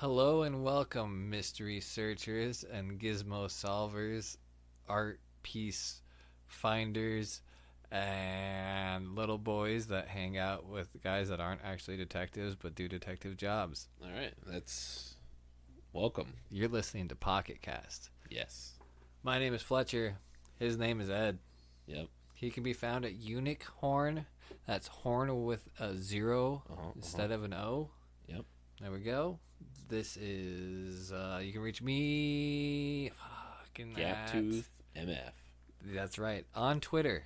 Hello and welcome, mystery searchers and gizmo solvers, art piece finders, and little boys that hang out with guys that aren't actually detectives but do detective jobs. All right, that's welcome. You're listening to Pocket Cast. Yes. My name is Fletcher. His name is Ed. Yep. He can be found at Unique Horn. That's horn with a zero instead of an O. Yep. There we go. This is, you can reach me, Gaptooth MF. That's right, on Twitter.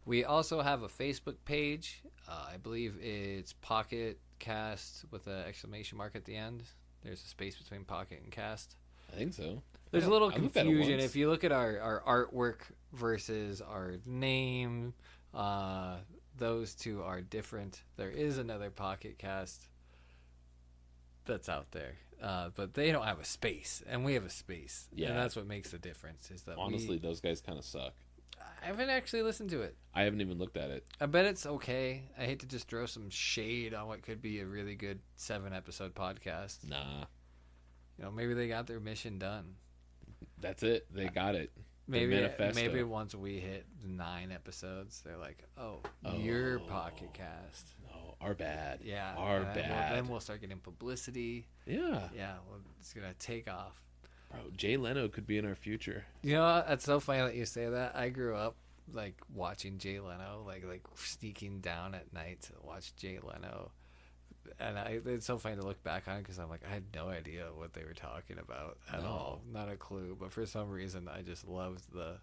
We also have a Facebook page. I believe it's Pocket Cast with an exclamation mark at the end. There's a space between Pocket and Cast. I think so. There's a little confusion. If you look at our artwork versus our name, those two are different. There is another Pocket Cast that's out there, but they don't have a space, and we have a space. Yeah, and that's what makes the difference. Is that honestly, those guys kind of suck. I haven't actually listened to it. I haven't even looked at it. I bet it's okay. I hate to just throw some shade on what could be a really good 7-episode podcast. Nah, maybe they got their mission done. That's it. They got it. Maybe once we hit 9 episodes, they're like, "Oh, your Pocket Cast." No, our bad. Yeah, our bad. Then we'll start getting publicity. Yeah. Well, it's gonna take off. Bro, Jay Leno could be in our future. It's so funny that you say that. I grew up like watching Jay Leno, like sneaking down at night to watch Jay Leno. And it's so funny to look back on it because I'm like, I had no idea what they were talking about at all. Not a clue. But for some reason, I just loved the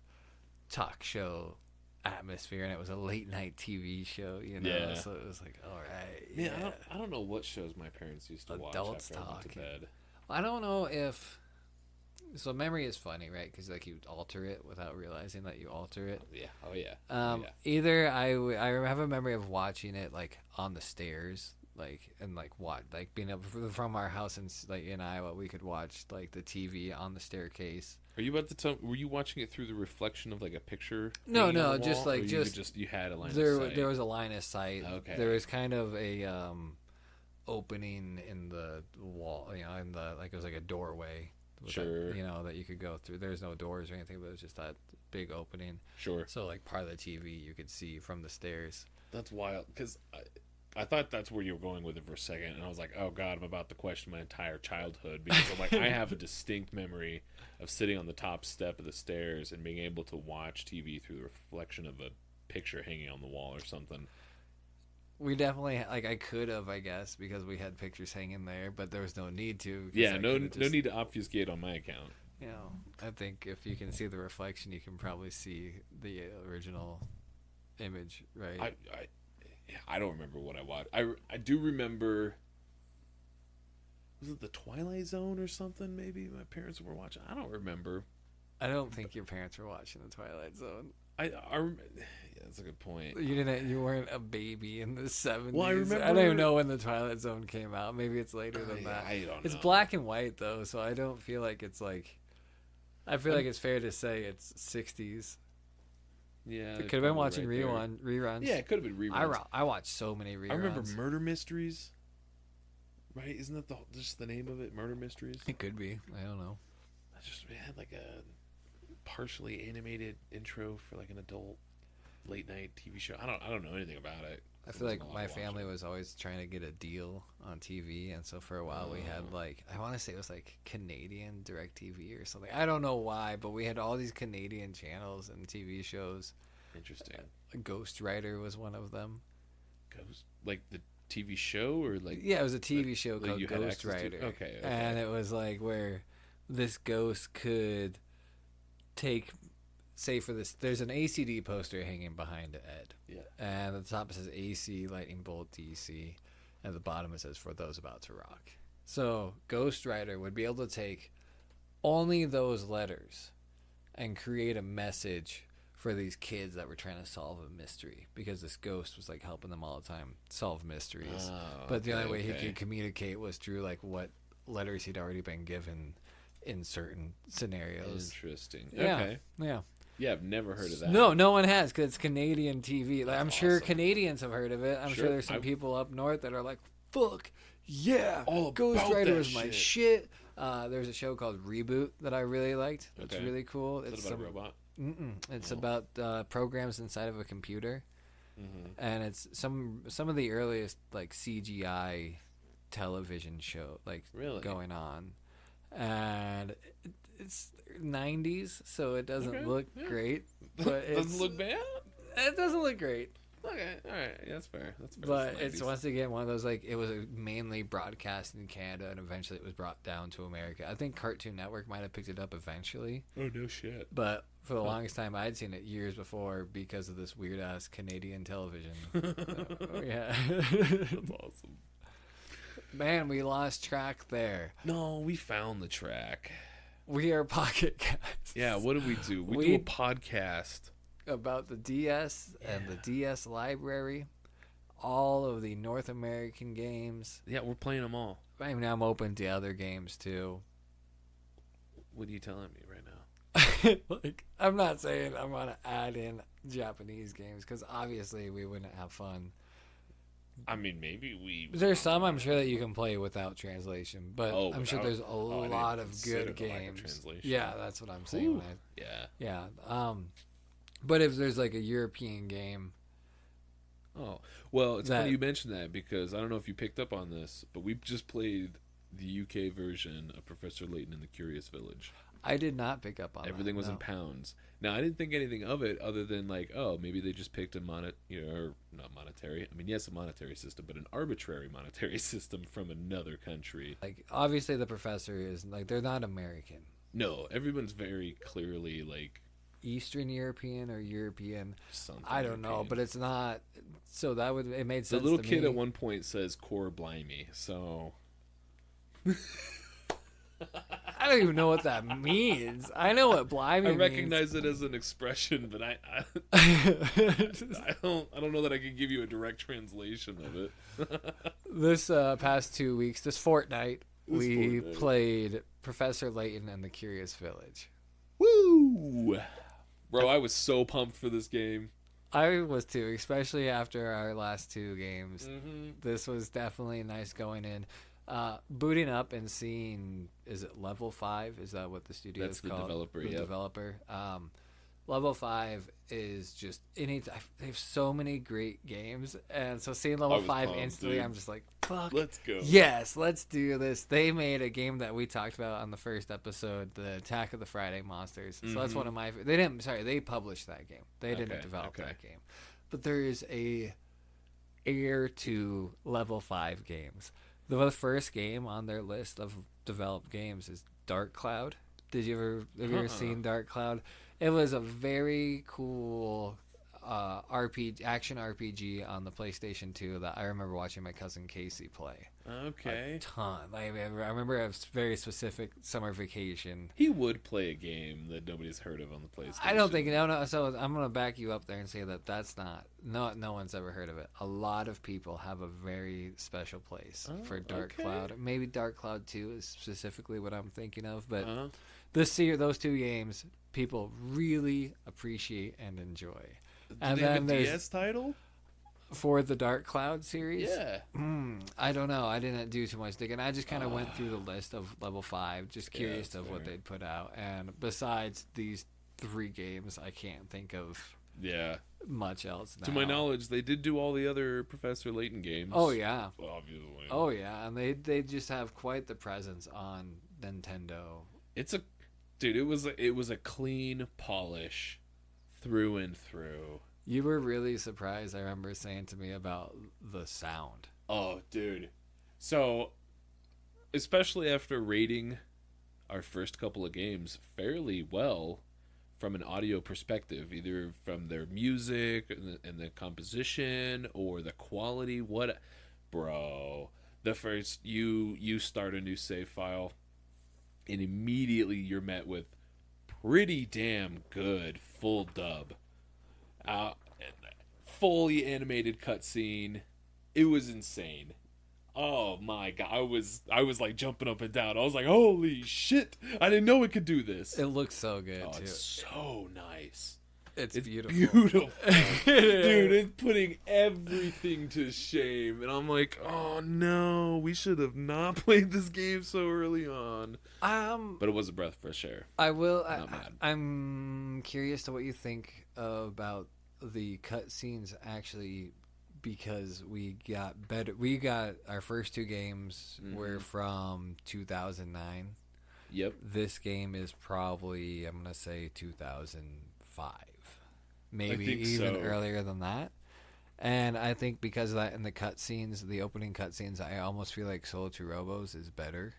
talk show atmosphere. And it was a late night TV show, Yeah. So it was like, all right. Yeah. I don't know what shows my parents used to watch after I went to bed. I don't know if... So memory is funny, right? Because you alter it without realizing that you alter it. Yeah. Oh, yeah. Either I have a memory of watching it on the stairs, being up from our house in Iowa, we could watch the TV on the staircase. Are you about to tell? Were you watching it through the reflection of a picture? No, just you had a line of sight. There was a line of sight. Okay. There was kind of a opening in the wall, in the it was like a doorway. Sure. That you could go through. There's no doors or anything, but it was just that big opening. Sure. So part of the TV you could see from the stairs. That's wild because I thought that's where you were going with it for a second, and I was like, oh god, I'm about to question my entire childhood because I'm like, I have a distinct memory of sitting on the top step of the stairs and being able to watch TV through the reflection of a picture hanging on the wall or something. We definitely I could have, I guess, because we had pictures hanging there, but there was no need to. Yeah, no need to obfuscate on my account. I think if you can see the reflection, you can probably see the original image, right? I don't remember what I watched. I do remember. Was it the Twilight Zone or something? Maybe my parents were watching. I don't remember. I don't think your parents were watching the Twilight Zone. Yeah, that's a good point. You weren't a baby in the 70s. Well, I remember. I don't even know when the Twilight Zone came out. Maybe it's later than that. I don't know. It's black and white though, so I don't feel like it's I feel like it's fair to say it's 60s. Yeah, it could have been watching reruns. Yeah, it could have been reruns. I watched so many reruns. I remember Murder Mysteries. Right? Isn't that just the name of it? Murder Mysteries? It could be. I don't know. It had a partially animated intro for an adult late night TV show. I don't know anything about it. I feel like my family was always trying to get a deal on TV, and so for a while we had I want to say it was Canadian DirecTV or something. I don't know why, but we had all these Canadian channels and TV shows. Interesting. Ghost Rider was one of them. Ghost, the TV show, or yeah, it was a TV show called Ghost Rider. Okay. And it was where this ghost could take. Say for this, there's an ACD poster hanging behind Ed. Yeah. And at the top it says AC Lightning Bolt DC, and at the bottom it says for those about to rock. So Ghost Rider would be able to take only those letters and create a message for these kids that were trying to solve a mystery, because this ghost was helping them all the time solve mysteries. But the only way he could communicate was through what letters he'd already been given in certain scenarios. Interesting. Yeah. Okay. Yeah. Yeah, I've never heard of that. No one has, because it's Canadian TV. I'm sure awesome. Canadians have heard of it. I'm sure there's some I people up north that are like, fuck yeah, All Ghost about Rider that was my shit. shit. There's a show called Reboot that I really liked. It's Okay. really cool. Is It's it about a robot? It's Oh. about programs inside of a computer, Mm-hmm. and it's some of the earliest like CGI television show like Really? going on, and it's 90s, so it doesn't Okay, look yeah. great, but Doesn't look bad. it doesn't look great. Okay, all right, yeah, that's fair. That's fair. But it's 90s. once again one of those like it was mainly broadcast in Canada and eventually it was brought down to America. I think Cartoon Network might have picked it up eventually, Oh no shit. but for the longest time I'd seen it years before because of this weird ass Canadian television. Yeah, That's awesome. man, we lost track there. No, we found the track. We are Pocket Casts. Yeah, what did we do? We We- do a podcast. About the DS and the DS library, all of the North American games. Yeah, we're playing them all. I mean, I'm open to other games too. What are you telling me right now? Like, I'm not saying I'm gonna add in Japanese games because obviously we wouldn't have fun. I mean, maybe we. There's some I'm sure that you can play without translation, but Oh, I'm sure without- there's a I didn't lot of consider good the lack of games. translation. Yeah, that's what I'm saying. Ooh. When Yeah. yeah. But if there's like a European game, Oh, well, it's That- funny you mentioned that because I don't know if you picked up on this, but we just played the UK version of Professor Layton in the Curious Village. I did not pick up on Everything that, was in no. pounds. Now, I didn't think anything of it other than like, oh, maybe they just picked a or not monetary. I mean, yes, a monetary system, but an arbitrary monetary system from another country. Like obviously the professor is like they're not American. No, everyone's very clearly like Eastern European or European. something. I don't know, European. but it's not. So that would it made The sense. little to kid me. at one point says "core blimey," so I don't even know what that means. I know what blimey I means. recognize it as an expression, but I don't know that I can give you a direct translation of it. This past 2 weeks, this fortnight, we fortnight. played Professor Layton and the Curious Village. Woo! Bro, I was so pumped for this game. I was too, especially after our last two games. Mm-hmm. This was definitely nice going in. Booting up and seeing, is it Level 5? Is that what the studio That's is the called? developer, The yep. developer. Level 5 is just, they have so many great games. And so seeing I Level was 5 pumped, instantly, dude. I'm just like, fuck. Let's go. Yes, let's do this. They made a game that we talked about on the first episode, the Attack of the Friday Monsters. So that's one of my. They published that game. They didn't Okay, develop okay. that game, but there is a heir to Level 5 games. The first game on their list of developed games is Dark Cloud. Have you ever seen Dark Cloud? It was a very cool action RPG on the PlayStation 2 that I remember watching my cousin Casey play. Okay. A ton. I remember a very specific summer vacation. He would play a game that nobody's heard of on the PlayStation. I don't think no. So I'm gonna back you up there and say that that's not no one's ever heard of it. A lot of people have a very special place for Dark okay. Cloud. Maybe Dark Cloud 2 is specifically what I'm thinking of, but Uh-huh. those two games people really appreciate and enjoy. Did they have a DS title? For the Dark Cloud series. Yeah. I don't know. I didn't do too much digging. I just kind of went through the list of Level 5, just curious that's of what fair. they'd put out. And besides these 3 games, I can't think of Yeah. much else now. To my knowledge, they did do all the other Professor Layton games. Oh, yeah. Obviously. Oh, yeah. And they just have quite the presence on Nintendo. It's a dude. It was a clean polish through and through. You were really surprised, I remember saying to me, about the sound. Oh, dude. So, especially after rating our first couple of games fairly well from an audio perspective, either from their music and the composition or the quality, bro, the first you start a new save file and immediately you're met with pretty damn good full dub. Fully animated cutscene. It was insane. Oh my god, I was like jumping up and down. I was like, holy shit! I didn't know it could do this. It looks so good, Oh, too. it's so nice. It's beautiful. Beautiful. Dude, it's putting everything to shame. And I'm like, oh no, we should have not played this game so early on. But it was a breath of fresh air. I'm curious to what you think about the cutscenes actually, because we got better. We got our first two games were from 2009. Yep. This game is probably, I'm gonna say, 2005. Maybe even earlier than that. And I think because of that, in the cutscenes, the opening cutscenes, I almost feel like Solo 2 Robos is better.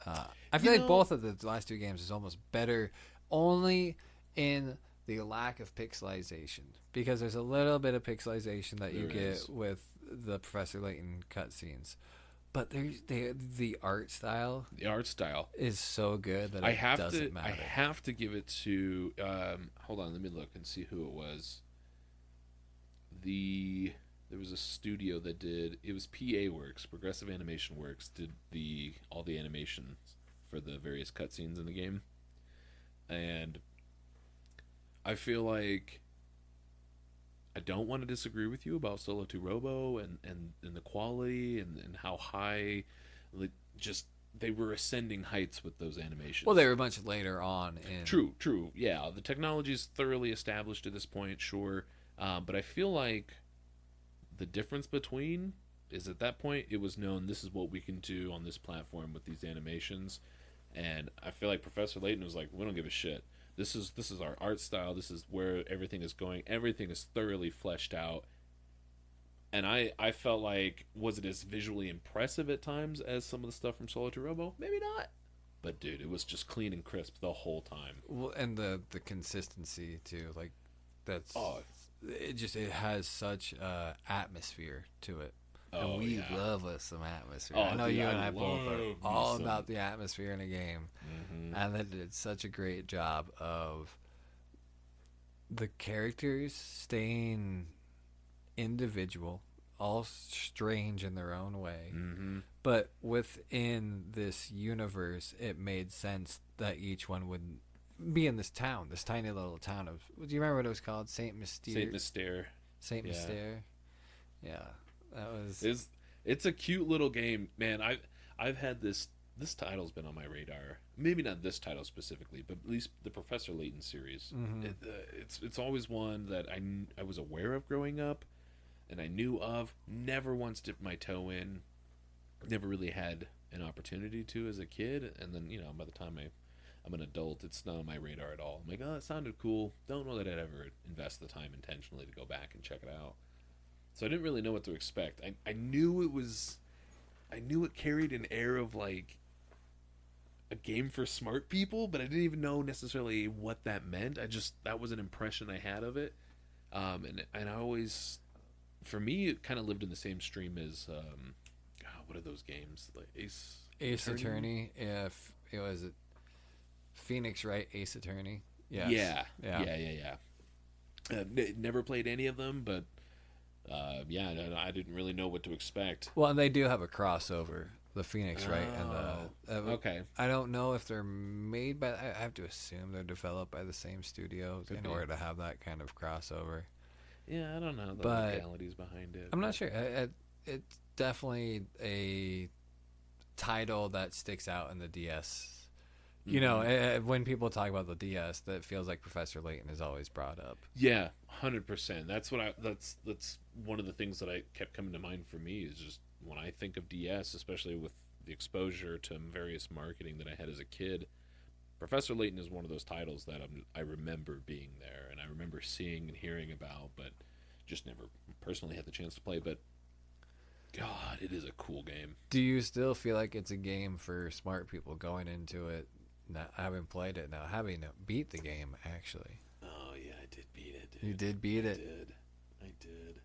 I feel like both of the last two games is almost better, only in the lack of pixelization. Because there's a little bit of pixelization that you get with the Professor Layton cutscenes. But the art style. The art style is so good that it doesn't matter. I have to give it to. Hold on, let me look and see who it was. There was a studio that did. It was PA Works, Progressive Animation Works, did all the animations for the various cutscenes in the game, and I feel like I don't want to disagree with you about Solo 2 Robo and the quality and how high, like, just they were ascending heights with those animations. Well, they were much later on. True. Yeah, the technology is thoroughly established at this point, sure. But I feel like the difference between is at that point it was known this is what we can do on this platform with these animations. And I feel like Professor Layton was like, we don't give a shit. This is our art style. This is where everything is going. Everything is thoroughly fleshed out. And I felt like, was it as visually impressive at times as some of the stuff from Solo 2 Robo? Maybe not. But dude, it was just clean and crisp the whole time. Well, and the consistency too, like that's it has such atmosphere to it. And we love us some atmosphere. I know you and I both are all about the atmosphere in a game. And they did such a great job of the characters staying individual, all strange in their own way. But within this universe, it made sense that each one would be in this town, this tiny little town of... Do you remember what it was called? Saint Mystere. Saint Mystere. Yeah. That was... It's a cute little game, man. I've had this title's been on my radar. Maybe not this title specifically, but at least the Professor Layton series. It's always one that I was aware of growing up, and I knew of. Never once dipped my toe in. Never really had an opportunity to as a kid, and then by the time I'm an adult, it's not on my radar at all. I'm like, oh, it sounded cool. Don't know that I'd ever invest the time intentionally to go back and check it out. So I didn't really know what to expect. I knew it carried an air of like a game for smart people, but I didn't even know necessarily what that meant. That was an impression I had of it. And I always, for me, it kind of lived in the same stream as what are those games? Like Ace Attorney. If it was Phoenix Wright Ace Attorney. Yes. Yeah. Never played any of them, but I didn't really know what to expect. Well, and they do have a crossover, the Phoenix Wright and the... okay. I don't know if they're made by... I have to assume they're developed by the same studio in order to have that kind of crossover. Yeah, I don't know the legalities behind it. I'm not sure. It's definitely a title that sticks out in the DS. You know, when people talk about the DS, that feels like Professor Layton is always brought up. Yeah, 100%. That's one of the things that I kept coming to mind for me is just when I think of DS, especially with the exposure to various marketing that I had as a kid, Professor Layton is one of those titles that I remember being there and I remember seeing and hearing about, but just never personally had the chance to play. But God, it is a cool game. Do you still feel like it's a game for smart people going into it? Not having played it now, having beat the game, actually. Oh yeah, I did beat it, dude. You did beat it? I did.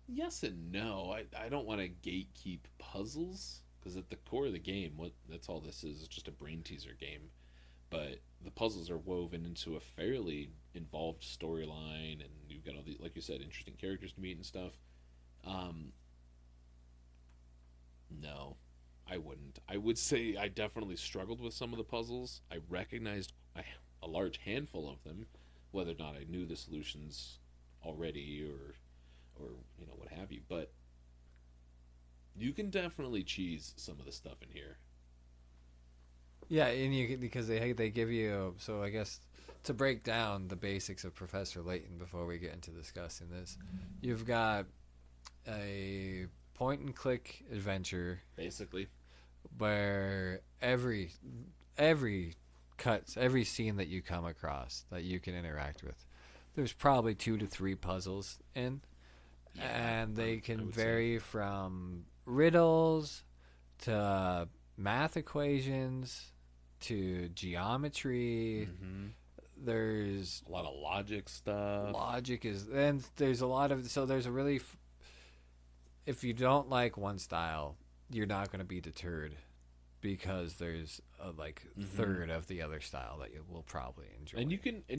Yes and no. I don't want to gatekeep puzzles, because at the core of the game, that's all this is. It's just a brain teaser game. But the puzzles are woven into a fairly involved storyline, and you've got all the, like you said, interesting characters to meet and stuff. No. I wouldn't. I would say I definitely struggled with some of the puzzles. I recognized a large handful of them, whether or not I knew the solutions already or what have you. But you can definitely cheese some of the stuff in here. Yeah, because they give you, so I guess to break down the basics of Professor Layton before we get into discussing this, you've got a point and click adventure Basically, where every scene that you come across that you can interact with, there's probably 2 to 3 puzzles in, and they can vary from riddles to math equations to geometry. Mm-hmm. There's a lot of logic stuff. And there's a lot of, so there's a really, if you don't like one style, you're not going to be deterred, because there's a third of the other style that you will probably enjoy. And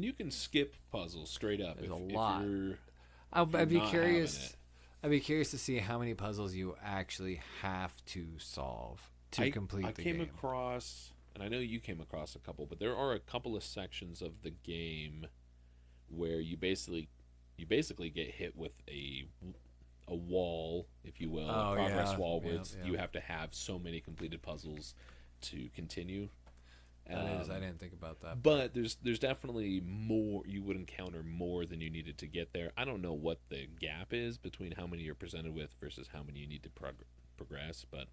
you can skip puzzles straight up. There's a lot. I'd be curious. I'd be curious to see how many puzzles you actually have to solve to complete the game. I came across, and I know you came across a couple, but there are a couple of sections of the game where you basically get hit with a wall, if you will, a progress wall, where you have to have so many completed puzzles to continue. I didn't think about that. But there's definitely more. You would encounter more than you needed to get there. I don't know what the gap is between how many you're presented with versus how many you need to progress, but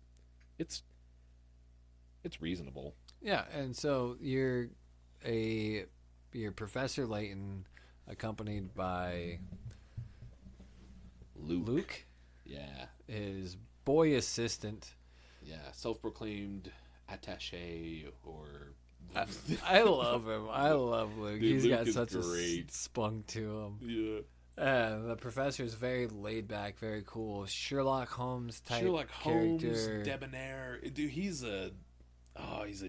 it's reasonable. Yeah, and so you're Professor Layton, accompanied by Luke. Yeah. His boy assistant. Yeah, self-proclaimed attaché or... I love him. I love Luke. Dude, He's Luke got such great. a spunk to him. Yeah. And the professor is very laid back, very cool. Sherlock Holmes type Sherlock character. Holmes, debonair. Dude, he's a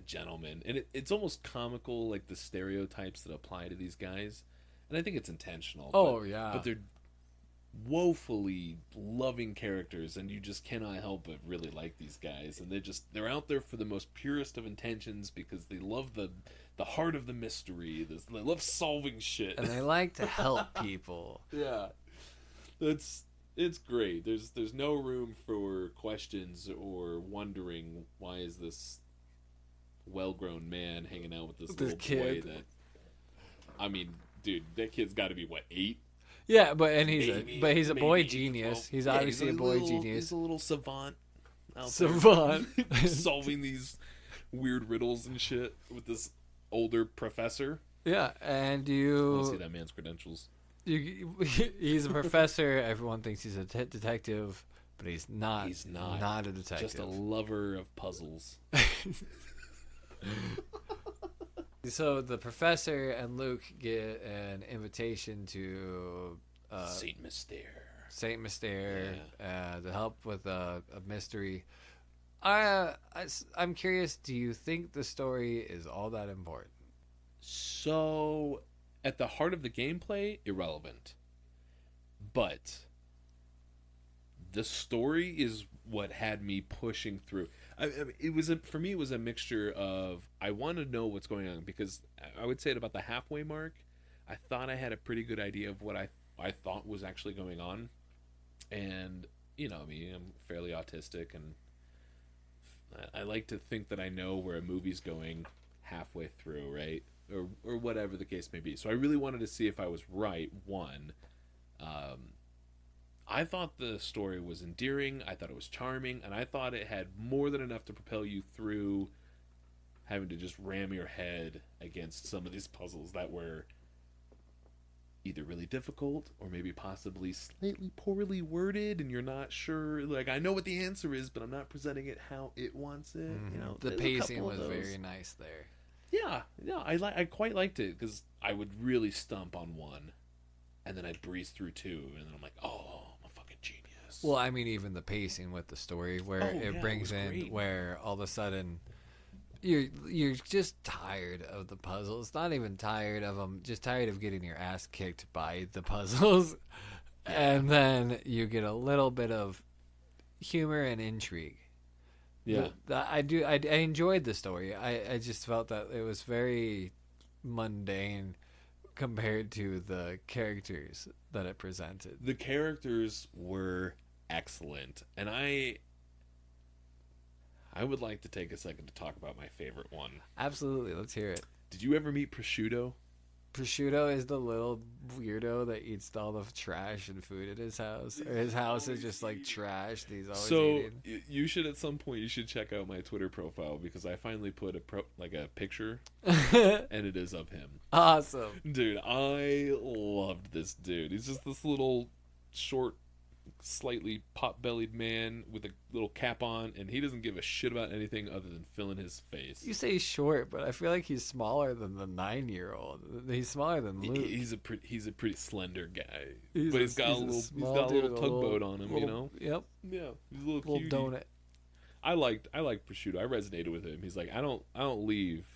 gentleman. And it's almost comical, like the stereotypes that apply to these guys. And I think it's intentional. But they're woefully loving characters, and you just cannot help but really like these guys. And they're out there for the most purest of intentions, because they love the heart of the mystery. They love solving shit, and they like to help people. Yeah, it's great. There's no room for questions or wondering, why is this well-grown man hanging out with this little kid boy that, I mean, dude, that kid's got to be 8. Yeah, he's a boy genius. He's obviously a boy genius. He's a little savant. Solving these weird riddles and shit with this older professor. Yeah, and I want to see that man's credentials. He's a professor. Everyone thinks he's a detective, but he's not. He's not. Not a detective. Just a lover of puzzles. So the professor and Luke get an invitation to Saint Mystere to help with a mystery. I'm curious, do you think the story is all that important? So, at the heart of the gameplay, irrelevant. But the story is what had me pushing through. For me, it was a mixture of, I want to know what's going on, because I would say at about the halfway mark, I thought I had a pretty good idea of what I thought was actually going on. And, I'm fairly autistic, and I like to think that I know where a movie's going halfway through, right? Or whatever the case may be. So I really wanted to see if I was right, one. I thought the story was endearing, I thought it was charming, and I thought it had more than enough to propel you through having to just ram your head against some of these puzzles that were either really difficult or maybe possibly slightly poorly worded, and you're not sure, like, I know what the answer is, but I'm not presenting it how it wants it. Mm-hmm. The pacing was very nice there. Yeah, I quite liked it, because I would really stump on one, and then I'd breeze through 2, and then I'm like, oh, I'm a fucking genius. Well, I mean, even the pacing with the story, where it brings in great. Where all of a sudden you're just tired of the puzzles. Not even tired of them, just tired of getting your ass kicked by the puzzles. And then you get a little bit of humor and intrigue. Yeah. I enjoyed the story. I just felt that it was very mundane compared to the characters that it presented. The characters were excellent, and I would like to take a second to talk about my favorite one. Absolutely, let's hear it. Did you ever meet Prosciutto? Prosciutto is the little weirdo that eats all the trash and food at his house. Or his house is just like trash that he's always eating. You should, at some point, you should check out my Twitter profile, because I finally put a picture, and it is of him. Awesome. Dude, I loved this dude. He's just this little short, slightly pot-bellied man with a little cap on, and he doesn't give a shit about anything other than filling his face. You say short, but I feel like he's smaller than the 9-year-old. He's smaller than Luke. He's a pretty slender guy, but he's got a little tugboat on him, you know. Yep. Yeah, he's a little cutie. Donut. I liked Prosciutto. I resonated with him. He's like, I don't leave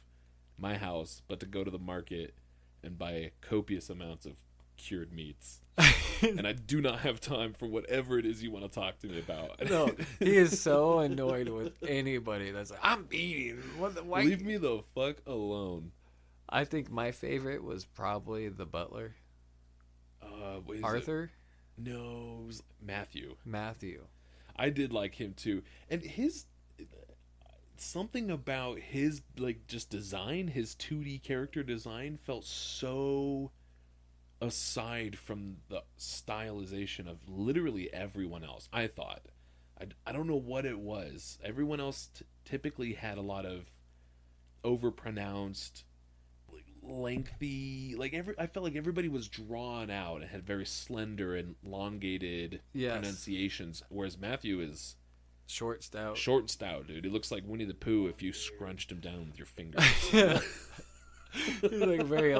my house but to go to the market and buy copious amounts of cured meats. And I do not have time for whatever it is you want to talk to me about. No, he is so annoyed with anybody that's like, I'm eating. Why? Leave me the fuck alone. I think my favorite was probably the butler. Arthur? No, it was Matthew. I did like him too. And his something about his just design, his 2D character design felt so aside from the stylization of literally everyone else. I thought, I don't know what it was. Everyone else typically had a lot of overpronounced, lengthy, I felt like everybody was drawn out and had very slender and elongated pronunciations, whereas Matthew is short, stout, dude. He looks like Winnie the Pooh if you scrunched him down with your fingers. He's like very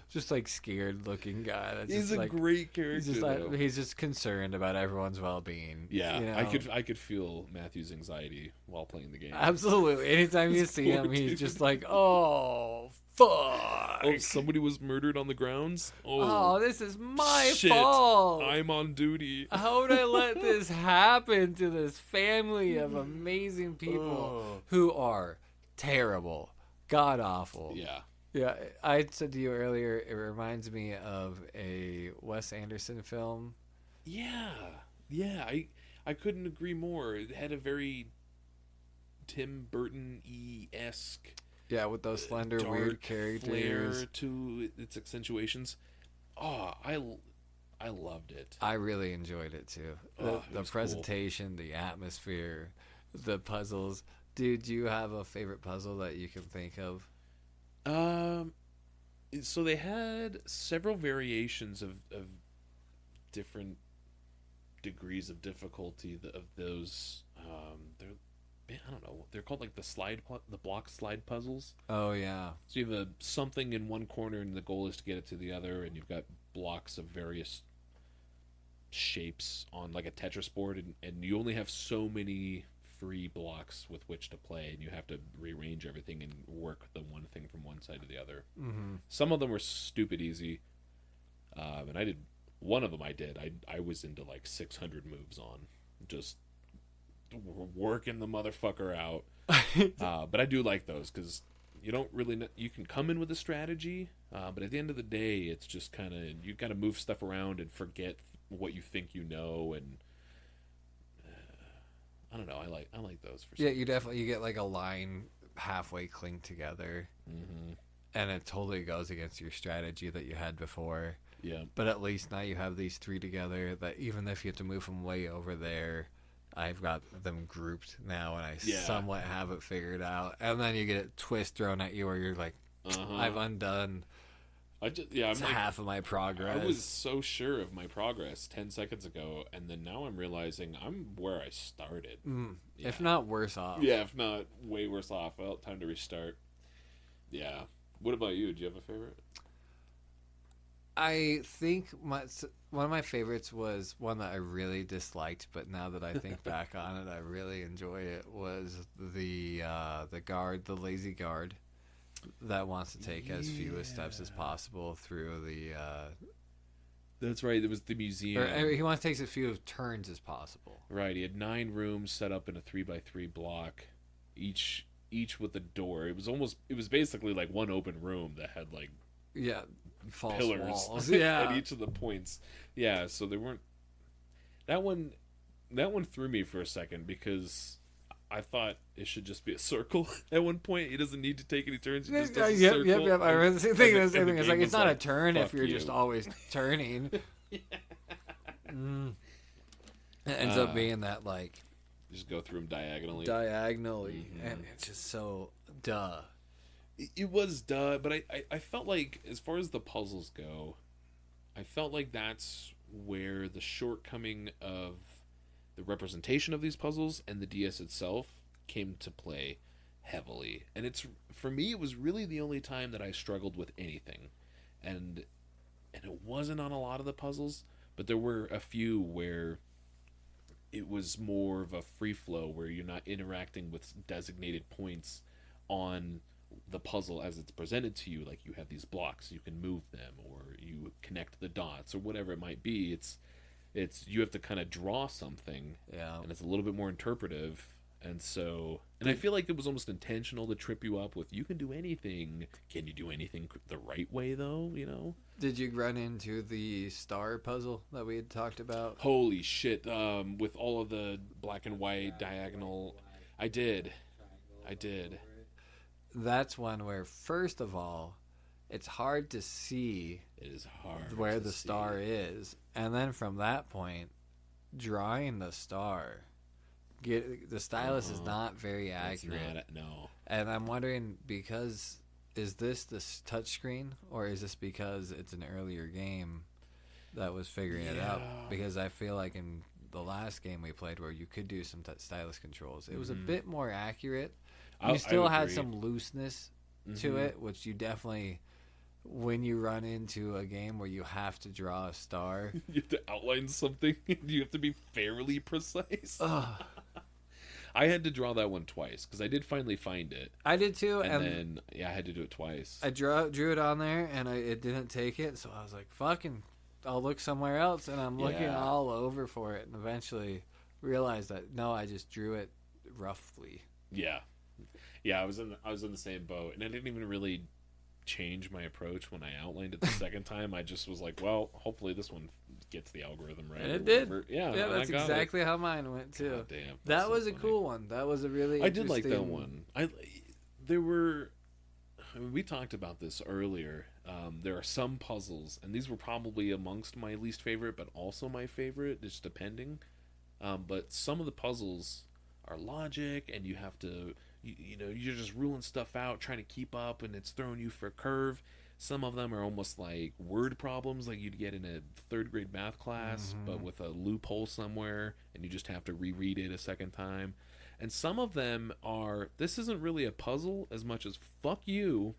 just scared looking guy. That's he's just a great character. He's just concerned about everyone's well-being. Yeah, you know? I could feel Matthew's anxiety while playing the game. Absolutely. Anytime you see him, he's just like, oh fuck. Oh, somebody was murdered on the grounds. Oh, this is my shit. fault. I'm on duty. How would I let this happen to this family of amazing people who are terrible, god awful? Yeah. Yeah, I said to you earlier, it reminds me of a Wes Anderson film. Yeah, I couldn't agree more. It had a very Tim Burton-esque, with those slender, weird characters, flair to its accentuations. Oh, I loved it. I really enjoyed it too. The presentation, cool. The atmosphere, the puzzles. Dude, do you have a favorite puzzle that you can think of? So they had several variations of different degrees of difficulty of those. I don't know. They're called the block slide puzzles. Oh yeah. So you have something in one corner, and the goal is to get it to the other, and you've got blocks of various shapes on a Tetris board, and you only have so many free blocks with which to play, and you have to rearrange everything and work the one thing from one side to the other. Mm-hmm. Some of them were stupid easy, and I did one of them. I was into 600 moves on, just working the motherfucker out. But I do like those because you don't really you can come in with a strategy, but at the end of the day, it's just kind of you got to move stuff around and forget what you think you know, and I don't know. I like those for some you definitely you get a line halfway clinked together, mm-hmm. and it totally goes against your strategy that you had before. Yeah. But at least now you have these three together that even if you have to move from way over there, I've got them grouped now, and I somewhat have it figured out. And then you get a twist thrown at you where you're like, I've undone I'm half of my progress. I was so sure of my progress 10 seconds ago, and then now I'm realizing I'm where I started. Yeah. If not worse off. Yeah, if not way worse off. Well, time to restart. Yeah. What about you? Do you have a favorite? I think one of my favorites was one that I really disliked, but now that I think back on it, I really enjoy it, was the lazy guard that wants to take as few steps as possible through the... That's right, it was the museum. He wants to take as few turns as possible. Right, he had 9 rooms set up in a 3x3 block. Each each with a door. It was basically like one open room that had like Yeah, false pillars walls. Yeah, at each of the points. Yeah, so there weren't that one. That one threw me for a second because I thought it should just be a circle. At one point, he doesn't need to take any turns. He just does a circle. Yep. I was thinking the same thing. It's like it's not a like, turn if "Fuck you're you." just always turning. It ends up being that like Just go through them diagonally, and it's just so duh. It was duh, but I felt like as far as the puzzles go, I felt like that's where the shortcoming of the representation of these puzzles and the DS itself came to play heavily. And it's for me, it was really the only time that I struggled with anything, and it wasn't on a lot of the puzzles, but there were a few where it was more of a free flow where you're not interacting with designated points on the puzzle as it's presented to you. Like you have these blocks, you can move them, or you connect the dots, or whatever it might be. It's you have to kind of draw something, Yeah, and it's a little bit more interpretive. And I feel like it was almost intentional to trip you up with, you can do anything. Can you do anything the right way though? You know? Did you run into the star puzzle that we had talked about? Holy shit! With all of the black and white diagonal, I did. That's one where, first of all, it's hard to see It is hard where to the see. star is, and then from that point, drawing the star, the stylus is not very accurate. It's not, no. And I'm wondering, because is this touchscreen, or is this because it's an earlier game that was figuring it out? Because I feel like in the last game we played, where you could do some stylus controls, it was a bit more accurate. You still had some looseness to it, which you definitely, when you run into a game where you have to draw a star, You have to outline something. You have to be fairly precise. I had to draw that one twice because I did finally find it. I did too, And then I had to do it twice. I drew it on there, and it didn't take it, so I was like, "Fucking, I'll look somewhere else." And I'm looking all over for it, and eventually realized that no, I just drew it roughly. Yeah, I was in the same boat, and I didn't even really change my approach when I outlined it the second time. I just was like, well, hopefully this one gets the algorithm right. And it did. Whatever. Yeah, that's exactly how mine went too. God damn, that was a cool one. That was a really I did like that one. We talked about this earlier. There are some puzzles, and these were probably amongst my least favorite, but also my favorite, just depending. But some of the puzzles are logic, and you have to, you're just ruling stuff out, trying to keep up, and it's throwing you for a curve. Some of them are almost like word problems, like you'd get in a third grade math class, but with a loophole somewhere, and you just have to reread it a second time. And some of them are, this isn't really a puzzle as much as fuck you,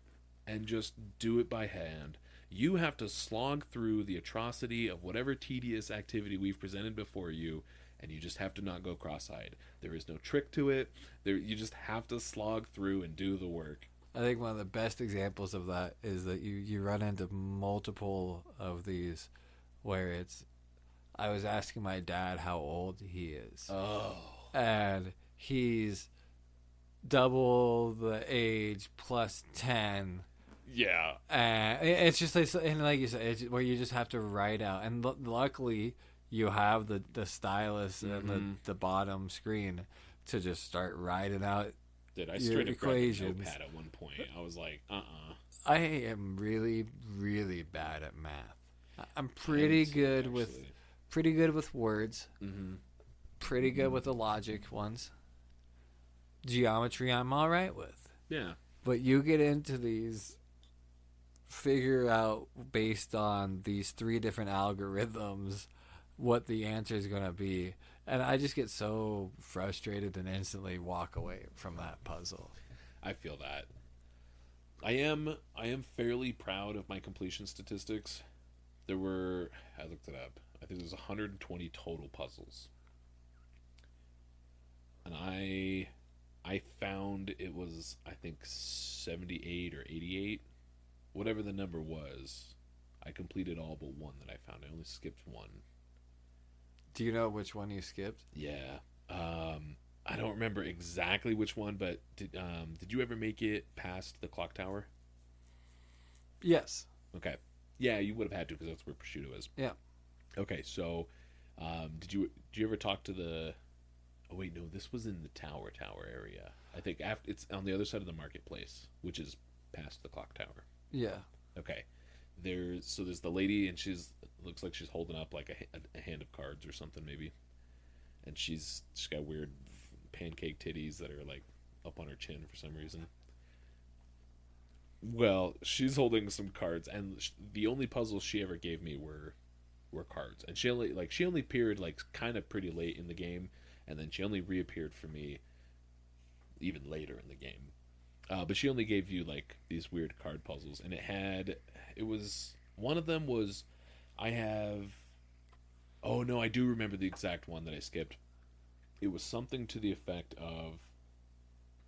and just do it by hand. You have to slog through the atrocity of whatever tedious activity we've presented before you, and you just have to not go cross-eyed. There is no trick to it. You just have to slog through and do the work. I think one of the best examples of that is that you run into multiple of these where it's, I was asking my dad how old he is. Oh. And he's double the age plus 10. Yeah. And it's just like, and like you said, it's where you just have to write out. And luckily, you have the stylus and the bottom screen to just start writing out. Dude, I straight up grabbed a notepad at one point. I was like, I am really, really bad at math. I'm pretty good with words. Pretty good with the logic ones. Geometry, I'm all right with. Yeah. But you get into these, figure out based on these 3 different algorithms what the answer is going to be. And I just get so frustrated and instantly walk away from that puzzle. I feel that. I am fairly proud of my completion statistics. I looked it up. I think there's 120 total puzzles. And I found it was, I think, 78 or 88. Whatever the number was, I completed all but one that I found. I only skipped one. Do you know which one you skipped? Yeah. I don't remember exactly which one, but did you ever make it past the clock tower? Yes. Okay. Yeah, you would have had to because that's where prosciutto is. Yeah. Okay, so did you ever talk to the? Oh wait, no, this was in the tower area. I think after it's on the other side of the marketplace, which is past the clock tower. Yeah. Okay. There's the lady, and she's looks like she's holding up like a hand of cards or something maybe, and she's got weird pancake titties that are like up on her chin for some reason. Well, she's holding some cards, and the only puzzles she ever gave me were cards, and she only appeared like kind of pretty late in the game, and then she only reappeared for me even later in the game. But she only gave you like these weird card puzzles, and it was one of them was I have. Oh no, I do remember the exact one that I skipped. It was something to the effect of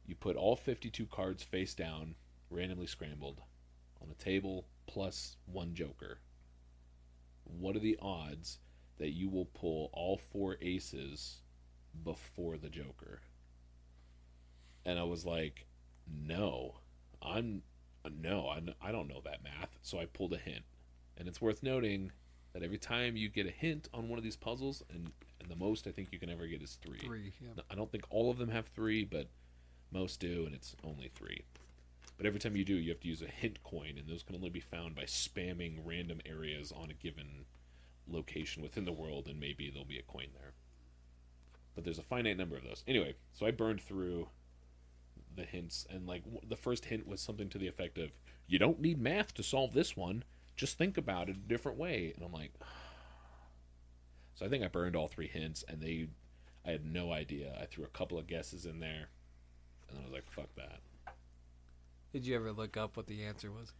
you put all 52 cards face down, randomly scrambled, on a table plus one joker. What are the odds that you will pull all four aces before the joker? And I was like, no, I don't know that math. So I pulled a hint. And it's worth noting that every time you get a hint on one of these puzzles, and the most I think you can ever get is three. Yeah. I don't think all of them have three, but most do, and it's only three. But every time you do, you have to use a hint coin, and those can only be found by spamming random areas on a given location within the world, and maybe there'll be a coin there. But there's a finite number of those. Anyway, so I burned through the hints, and like the first hint was something to the effect of, you don't need math to solve this one, just think about it a different way. And I'm like, so I think I burned all three hints, and I had no idea. I threw a couple of guesses in there, and I was like, fuck that. Did you ever look up what the answer was?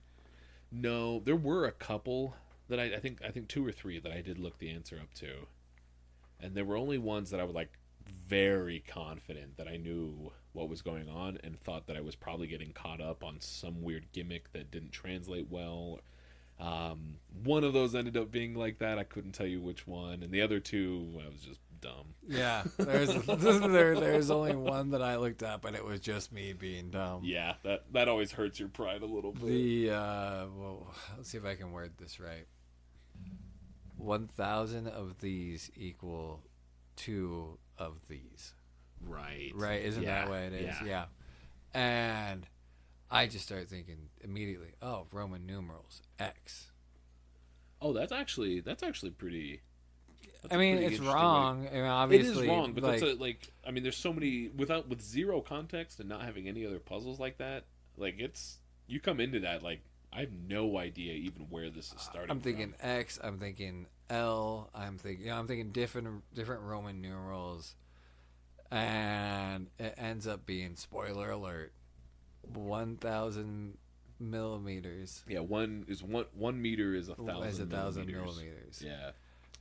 No, there were a couple that I think two or three that I did look the answer up to, and there were only ones that I was like very confident that I knew what was going on, and thought that I was probably getting caught up on some weird gimmick that didn't translate well. One of those ended up being like that. I couldn't tell you which one, and the other two I was just dumb. Yeah, there's only one that I looked up, and it was just me being dumb. Yeah, that always hurts your pride a little bit. Well, let's see if I can word this right. 1,000 of these equal 2 of these. Right. Isn't that what it is? Yeah. And I just start thinking immediately, oh, Roman numerals, X. Oh, that's actually pretty. I mean, it's wrong. I mean, obviously, it is wrong, but I mean, there's so many with zero context and not having any other puzzles like that. Like you come into that like I have no idea even where this is starting. I'm thinking from. X. I'm thinking L. I'm thinking different Roman numerals, and it ends up being, spoiler alert, 1,000 millimeters. Yeah, one meter is 1,000 millimeters. Yeah.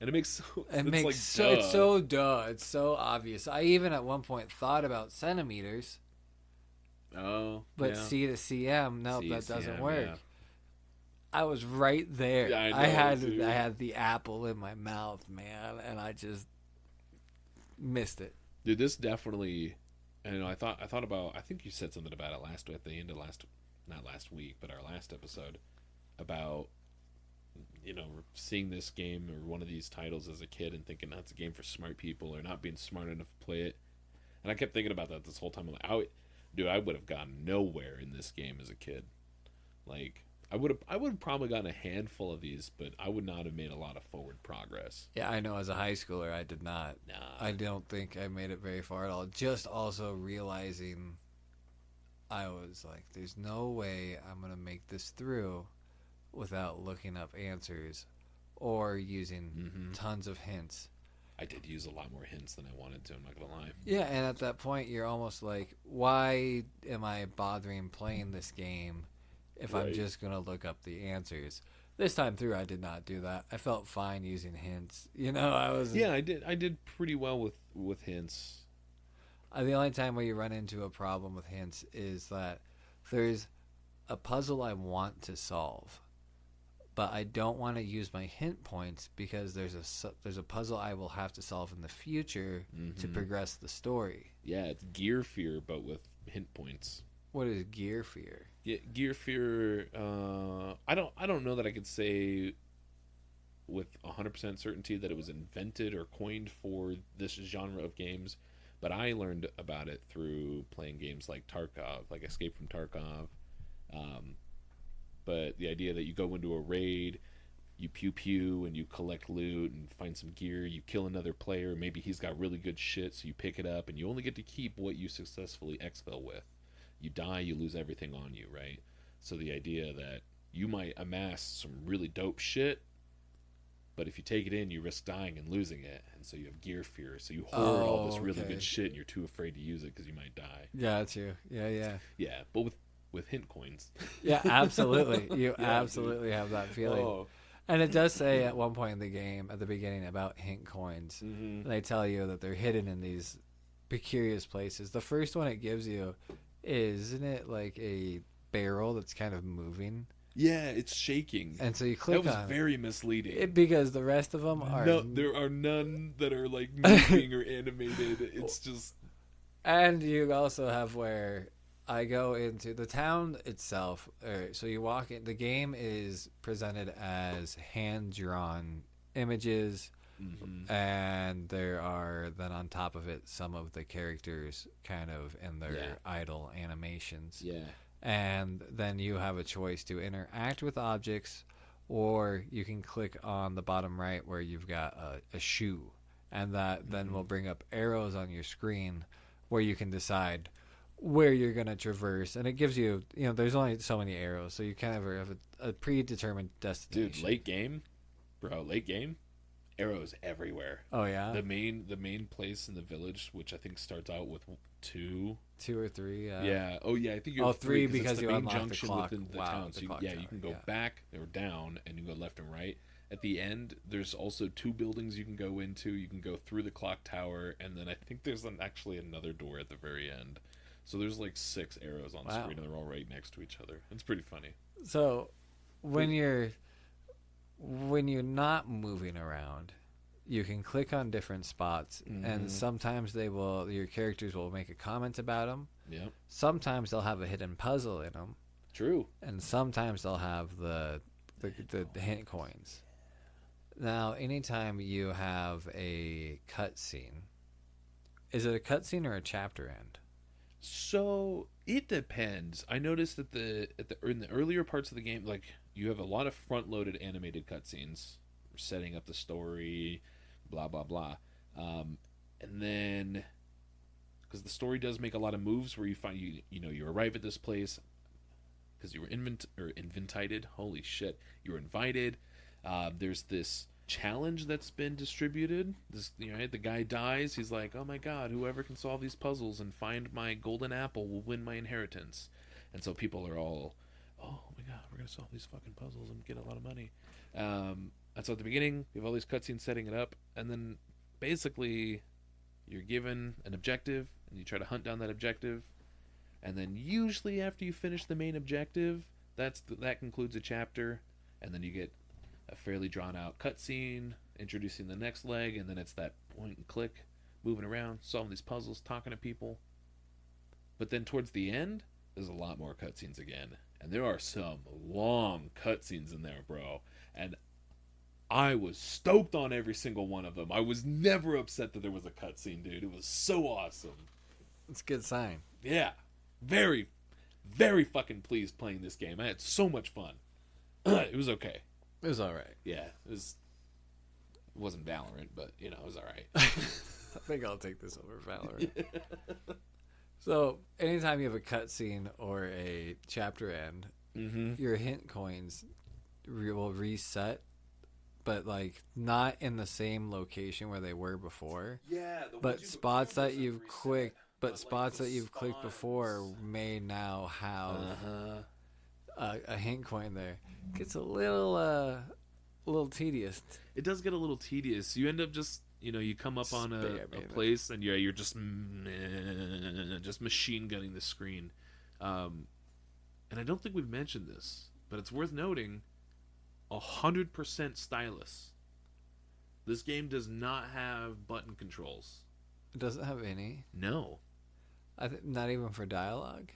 And it makes it's so duh. It's so obvious. I even at one point thought about centimeters. Oh, but yeah. C to CM, nope, that doesn't work. Yeah. I was right there. Yeah, I had the apple in my mouth, man, and I just missed it. Dude, this definitely. And I thought about. I think you said something about it at the end of not last week, but our last episode about. Seeing this game or one of these titles as a kid and thinking that's a game for smart people or not being smart enough to play it. And I kept thinking about that this whole time. I'm like, I would have gotten nowhere in this game as a kid. Like, I would have probably gotten a handful of these, but I would not have made a lot of forward progress. Yeah, I know. As a high schooler, I did not. Nah. I don't think I made it very far at all. Just also realizing I was like, there's no way I'm going to make this through without looking up answers or using tons of hints. I did use a lot more hints than I wanted to, I'm not going to lie. Yeah, and at that point, you're almost like, why am I bothering playing this game if I'm just going to look up the answers? This time through, I did not do that. I felt fine using hints. I was... Yeah, I did pretty well with hints. The only time where you run into a problem with hints is that there's a puzzle I want to solve, but I don't want to use my hint points because there's a puzzle I will have to solve in the future to progress the story. Yeah, it's gear fear, but with hint points. What is gear fear? Yeah, gear fear. I don't know that I could say with 100% certainty that it was invented or coined for this genre of games, but I learned about it through playing games like Tarkov, like Escape from Tarkov. But the idea that you go into a raid, you pew pew and you collect loot and find some gear, you kill another player, maybe he's got really good shit, so you pick it up and you only get to keep what you successfully exfil with. You die, you lose everything on you, right? So the idea that you might amass some really dope shit, but if you take it in, you risk dying and losing it, and so you have gear fear. So you hoard all this really good shit, and you're too afraid to use it because you might die. Got you. Yeah. Yeah, but with hint coins. Yeah, absolutely. You absolutely have that feeling. Oh. And it does say at one point in the game, at the beginning, about hint coins. Mm-hmm. They tell you that they're hidden in these precarious places. The first one it gives you, isn't it like a barrel that's kind of moving? Yeah, it's shaking. And so you click on it. That was very misleading. Because the rest of them are... No, there are none that are like moving or animated. It's just... And you also have where I go into the town itself. So you walk in. The game is presented as hand-drawn images. Mm-hmm. And there are then on top of it some of the characters kind of in their idle animations. Yeah. And then you have a choice to interact with objects, or you can click on the bottom right where you've got a shoe, and that then will bring up arrows on your screen where you can decide where you're going to traverse. And it gives you, there's only so many arrows, so you kind of have a predetermined destination. Dude, late game, arrows everywhere. Oh yeah. The main place in the village, which I think starts out with two or three. Yeah. Oh yeah, I think you're three because you main unlock junction the clock. within the town. So you can go back or down, and you can go left and right. At the end, there's also two buildings you can go into. You can go through the clock tower, and then I think there's actually another door at the very end. So there's like 6 arrows on the screen, and they're all right next to each other. It's pretty funny. So when you're not moving around, you can click on different spots, and sometimes your characters will make a comment about them. Yep. Sometimes they'll have a hidden puzzle in them. True. And sometimes they'll have the hint coins. Now, anytime you have a cutscene, is it a cutscene or a chapter end? So it depends. I noticed that in the earlier parts of the game, like you have a lot of front-loaded animated cutscenes, setting up the story, blah blah blah, and then because the story does make a lot of moves where you find you arrive at this place because you were invited. Holy shit, you were invited. There's this challenge that's been distributed. The guy dies. He's like, oh my god, whoever can solve these puzzles and find my golden apple will win my inheritance. And so people are all, oh my god, we're gonna solve these fucking puzzles and get a lot of money. And so at the beginning, you have all these cutscenes setting it up, and then basically you're given an objective, and you try to hunt down that objective, and then usually after you finish the main objective, that concludes a chapter, and then you get a fairly drawn-out cutscene introducing the next leg, and then it's that point and click, moving around, solving these puzzles, talking to people. But then towards the end, there's a lot more cutscenes again, and there are some long cutscenes in there, bro, and I was stoked on every single one of them. I was never upset that there was a cutscene, dude. It was so awesome. It's a good sign. Yeah. Very, very fucking pleased playing this game. I had so much fun. It was okay. It was all right. Yeah. It wasn't Valorant, but, it was all right. I think I'll take this over Valorant. So, anytime you have a cutscene or a chapter end, your hint coins will reset, but not in the same location where they were before. Yeah, but spots that you've clicked, before may now have a hint coin there. Gets a little tedious. It does get a little tedious. You end up just you come up on a place and you're just machine gunning the screen. And I don't think we've mentioned this, but it's worth noting. 100% stylus. This game does not have button controls. It doesn't have any. No. Not even for dialogue.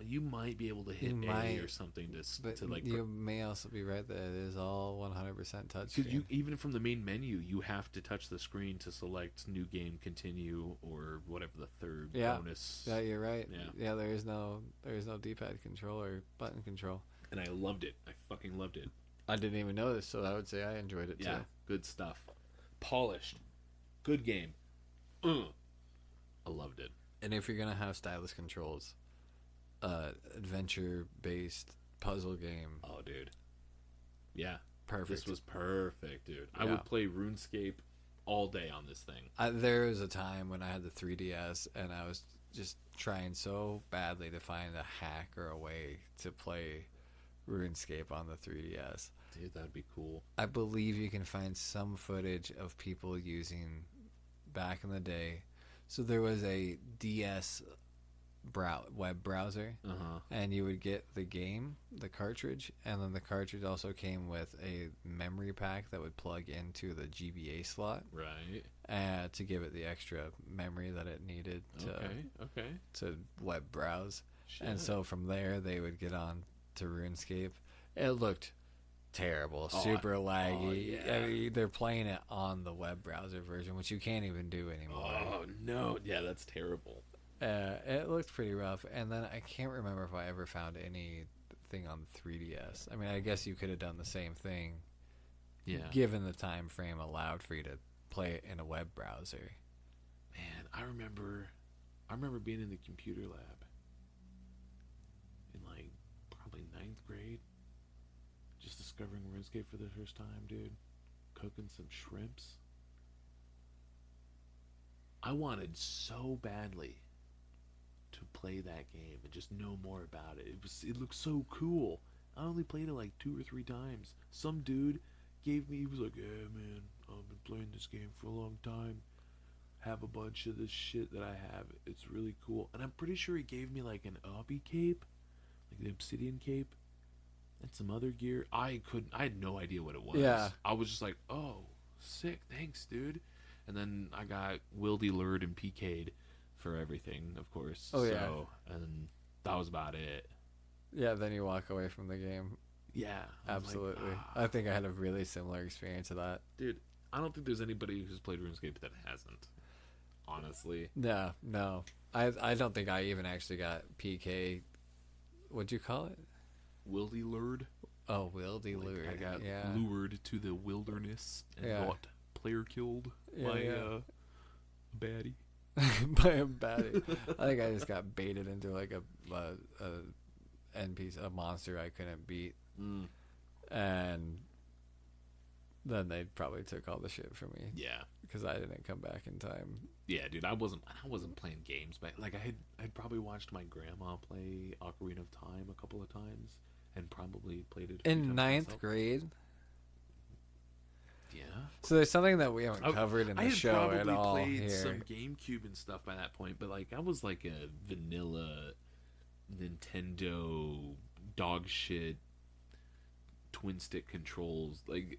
You might be able to hit A or something to like. You may also be right that it is all 100% touch. Because you even from the main menu, you have to touch the screen to select new game, continue, or whatever the third bonus. Yeah, you're right. Yeah. There is no D-pad control or button control. And I loved it. I fucking loved it. I didn't even notice, so I would say I enjoyed it too. Yeah, good stuff. Polished, good game. I loved it. And if you're gonna have stylus controls, adventure-based puzzle game. Oh, dude. Yeah. Perfect. This was perfect, dude. Yeah. I would play RuneScape all day on this thing. There was a time when I had the 3DS, and I was just trying so badly to find a hack or a way to play RuneScape on the 3DS. Dude, that'd be cool. I believe you can find some footage of people using back in the day. So there was a DS web browser, and you would get the game, the cartridge, and then the cartridge also came with a memory pack that would plug into the GBA slot, right, to give it the extra memory that it needed to web browse. Shit. And so from there they would get on to RuneScape. It looked terrible, super laggy. Yeah. I mean, they're playing it on the web browser version, which you can't even do anymore. Oh no, yeah, that's terrible. It looked pretty rough, and then I can't remember if I ever found anything on the 3DS. I mean, I guess you could have done the same thing, given the time frame allowed for you to play it in a web browser. Man, I remember being in the computer lab in like probably 9th grade, just discovering RuneScape for the first time, dude. Cooking some shrimps. I wanted so badly to play that game and just know more about it. It looked so cool. I only played it like 2 or 3 times. Some dude he was like, "Yeah, man, I've been playing this game for a long time. Have a bunch of this shit that I have. It's really cool." And I'm pretty sure he gave me like an obby cape, like the obsidian cape, and some other gear. I had no idea what it was. Yeah. I was just like, "Oh, sick, thanks, dude." And then I got wildy lured and PK'd for everything, of course. Oh, yeah. And that was about it. Yeah, then you walk away from the game. Yeah. Absolutely. Like, I think I had a really similar experience to that. Dude, I don't think there's anybody who's played RuneScape that hasn't. Honestly. No. I don't think I even actually got PK. What'd you call it? Wildy lured. Oh, wildy lured. I got lured to the wilderness and got player killed by a baddie. By a baddie. I think I just got baited into like a NPC, a monster I couldn't beat, and then they probably took all the shit from me. Yeah, because I didn't come back in time. Yeah, dude, I wasn't playing games, but like I'd probably watched my grandma play Ocarina of Time a couple of times, and probably played it in 9th grade. Yeah. So there's something that we haven't covered in the show at all. I had probably played here. some GameCube and stuff by that point, but like I was like a vanilla Nintendo dog shit twin stick controls. Like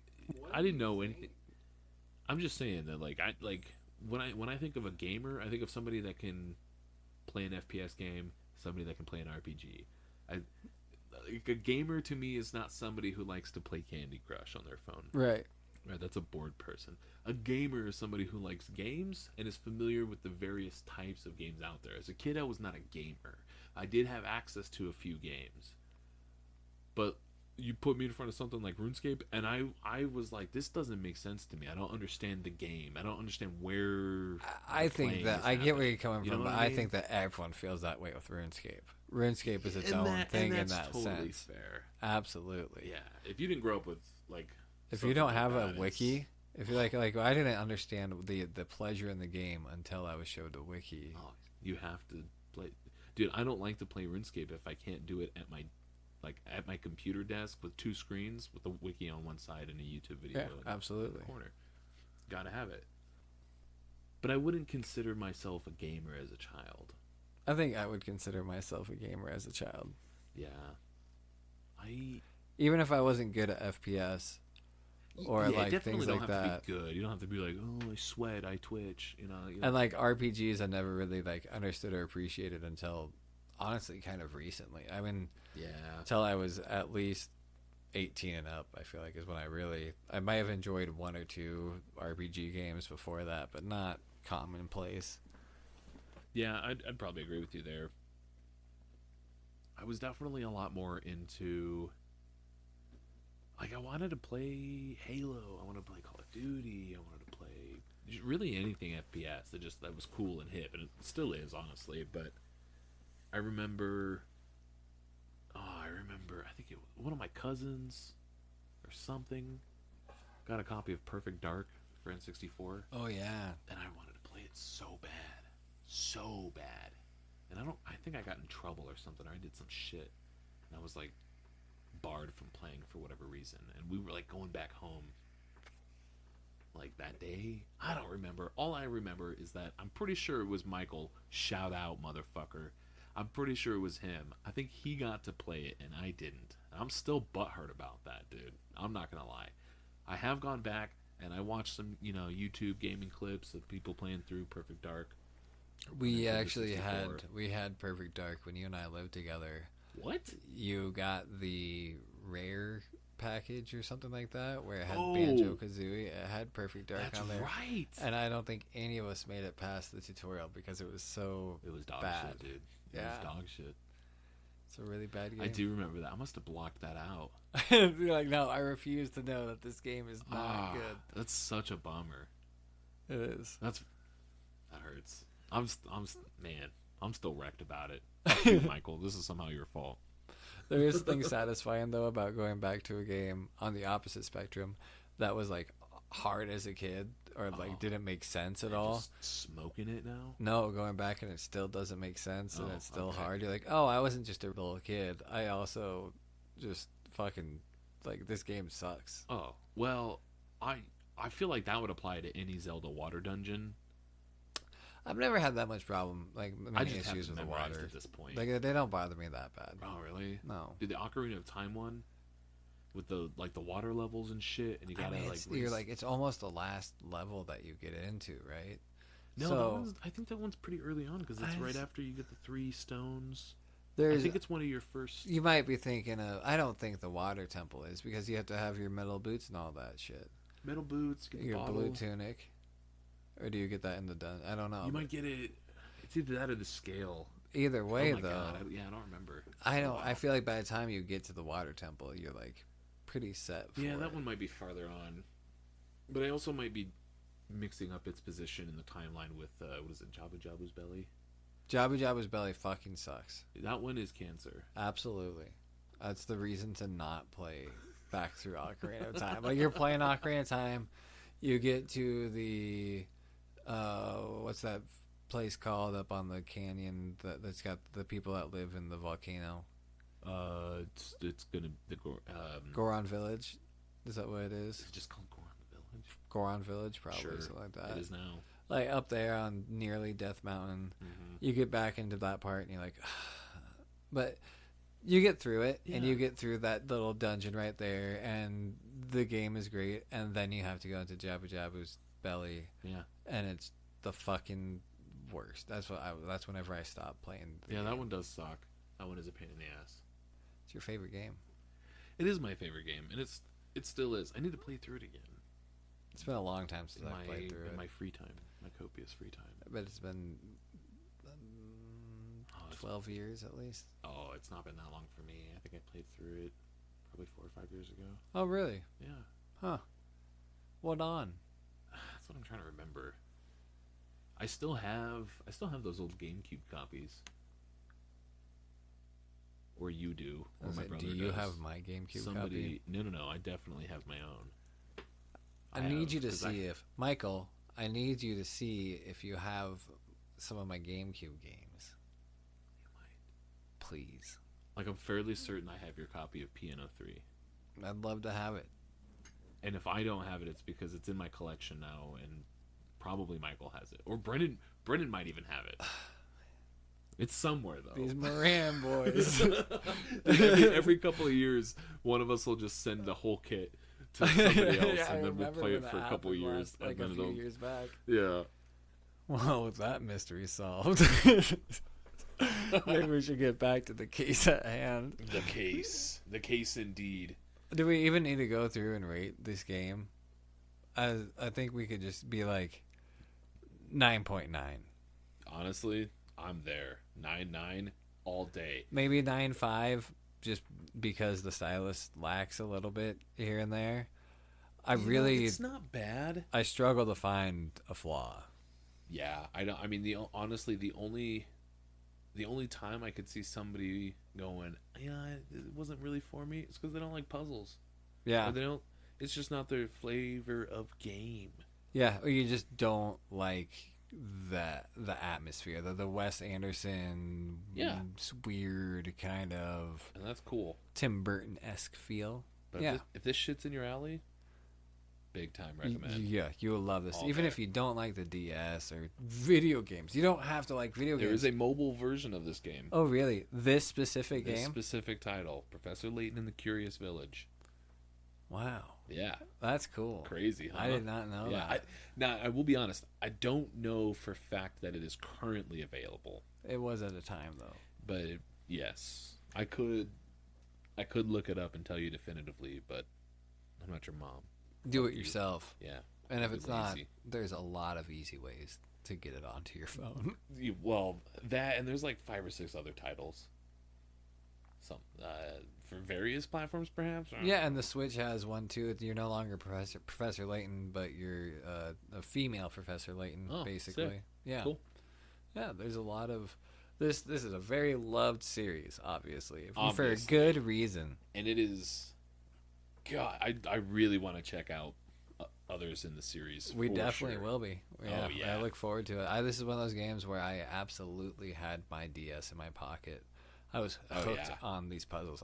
I didn't know anything. I'm just saying that like when I think of a gamer, I think of somebody that can play an FPS game, somebody that can play an RPG. Like a gamer to me is not somebody who likes to play Candy Crush on their phone. Right, that's a bored person. A gamer is somebody who likes games and is familiar with the various types of games out there. As a kid, I was not a gamer. I did have access to a few games. But you put me in front of something like RuneScape, and I was like, this doesn't make sense to me. I don't understand the game. I don't understand where I think that I get where you're coming from, but I think that everyone feels that way with RuneScape. RuneScape is its own thing in that totally sense. Fair. Absolutely. Yeah. If you didn't grow up with like if you don't have a wiki, if you like I didn't understand the pleasure in the game until I was showed a wiki. Oh, you have to play, dude. I don't like to play RuneScape if I can't do it at my computer desk with 2 screens with a wiki on one side and a YouTube video. Yeah, absolutely. In the corner. Gotta have it. But I wouldn't consider myself a gamer as a child. I think I would consider myself a gamer as a child. Yeah. Even if I wasn't good at FPS or yeah, like definitely things don't like have that. to be good. You don't have to be like, oh, I sweat, I twitch. And like RPGs, I never really like understood or appreciated until honestly kind of recently. I mean, Yeah. until I was at least 18 and up, I feel like is when I might have enjoyed one or two RPG games before that, but not commonplace. Yeah, I'd probably agree with you there. I was definitely a lot more into, like, I wanted to play Halo. I wanted to play Call of Duty. I wanted to play really anything FPS that was cool and hip, and it still is, honestly. But I remember, I think one of my cousins or something got a copy of Perfect Dark for N64, Oh yeah. and I wanted to play it so bad. And I think I got in trouble or something, or I did some shit, and I was like barred from playing for whatever reason. And we were like going back home like that day. I don't remember. All I remember is that I'm pretty sure it was Michael. Shout out, motherfucker. I'm pretty sure it was him. I think he got to play it and I didn't. And I'm still butthurt about that, dude. I'm not gonna lie. I have gone back and I watched some, YouTube gaming clips of people playing through Perfect Dark. We Nintendo actually 64. had Perfect Dark when you and I lived together. What? You got the rare package or something like that where it had Oh. Banjo Kazooie. It had Perfect Dark That's on there. right. And I don't think any of us made it past the tutorial because it was so It was dog bad. shit, dude. It Yeah. was dog shit. It's a really bad game. I do remember that. I must have blocked that out. You're like, no, I refuse to know that this game is not good. That's such a bummer. It is. That hurts. Man, I'm still wrecked about it. Fuck you, Michael. This is somehow your fault. There is something satisfying though about going back to a game on the opposite spectrum that was like hard as a kid or like didn't make sense at And all. just smoking it now. No, going back and it still doesn't make sense and Oh, it's still okay. hard. You're like, oh, I wasn't just a little kid. I also just fucking like this game sucks. Oh well, I feel like that would apply to any Zelda water dungeon. I've never had that much problem, like I many just have issues to with the memorize water. at this point. Like they don't bother me that bad. Oh really? No. Dude, the Ocarina of Time one with the water levels and shit, and you gotta you're like it's almost the last level that you get into, right? No, So I think that one's pretty early on because it's I right just- after you get the 3 stones. there's I think it's one of your first. you might be thinking of. I don't think the water temple is because you have to have your metal boots and all that shit. Metal boots, get the Your bottle. blue tunic, or do you get that in the dun? I don't know. You might get it. It's either that or the scale. Either way, oh my though, God, I don't remember. I don't. Wow. I feel like by the time you get to the water temple, you're like pretty set. For Yeah, that it. one might be farther on, but I also might be mixing up its position in the timeline with what is it, Jabu Jabu's belly? Jabu Jabu's belly fucking sucks. That one is cancer. Absolutely, that's the reason to not play back through Ocarina of Time. Like you're playing Ocarina of Time, you get to the what's that place called up on the canyon that's got the people that live in the volcano? It's gonna Goron Village. Is that what it is? It's just called Goron Village. Goron Village, probably Sure, something like that. it is now. Like up there on nearly Death Mountain, Mm-hmm. you get back into that part and you're like, but you get through it and Yeah. you get through that little dungeon right there, and the game is great. And then you have to go into Jabu Jabu's belly, Yeah, and it's the fucking worst. That's whenever I stop playing. The yeah, that game. one does suck. That one is a pain in the ass. It's your favorite game. It is my favorite game, and it still is. I need to play through it again It's been a long time since in I played through in it, my free time, my copious free time. but it's been Oh, 12 years at least. Oh, it's not been that long for me. I think I played through it probably 4 or 5 years ago. Oh, really? Yeah, Huh. What on? that's what I'm trying to remember. I still have those old GameCube copies. Or you do, I or was my like, brother do you does. have my GameCube copy? No. I definitely have my own. I need have, you to 'cause see if Michael. I need you to see if you have some of my GameCube games, please. Like, I'm fairly certain I have your copy of Piano 3. I'd love to have it. And if I don't have it, it's because it's in my collection now, and probably Michael has it, or Brendan might even have it. It's somewhere though. These Moran boys. every couple of years, one of us will just send the whole kit to somebody else, Yeah, I and then we'll remember play when it for that a couple of happened years, like and a then few it'll years back. yeah. Well, with that mystery solved, maybe we should get back to the case at hand. The case indeed. Do we even need to go through and rate this game? I think we could just be like 9.9. Honestly, I'm there. 9.9 all day. Maybe 9.5, just because the stylus lacks a little bit here and there. It's not bad. I struggle to find a flaw. Yeah, I don't. I mean, honestly, the only time I could see somebody going, yeah, it wasn't really for me, it's because they don't like puzzles. Yeah, or they don't. It's just not their flavor of game. Yeah, or you just don't like the atmosphere, the Wes Anderson, weird kind of, and that's cool, Tim Burton-esque feel. But if this shit's in your alley, big time recommend. Yeah, you will love this. All even day. if you don't like the DS or video games, you don't have to like video games. There is a mobile version of this game. Oh, really? This specific This game? specific title, Professor Layton and the Curious Village. Wow. Yeah. That's cool. Crazy, huh? I did not know that. Now, I will be honest. I don't know for a fact that it is currently available. It was at a time, though. But yes, I could look it up and tell you definitively, but I'm not your mom. Do it yourself. Yeah. And if it's not, lazy. there's a lot of easy ways to get it onto your phone. Well, that, and there's like 5 or 6 other titles. Some for various platforms, perhaps. Yeah, and the Switch has one too. You're no longer Professor Layton, but you're a female Professor Layton, basically. Sick. Yeah, cool. Yeah, there's a lot of this. This is a very loved series, obviously. For a Obviously. good reason. And it is. God, I really want to check out others in the series. We for definitely sure. will be. Yeah, Oh, yeah. I look forward to it. This is one of those games where I absolutely had my DS in my pocket. I was hooked on these puzzles.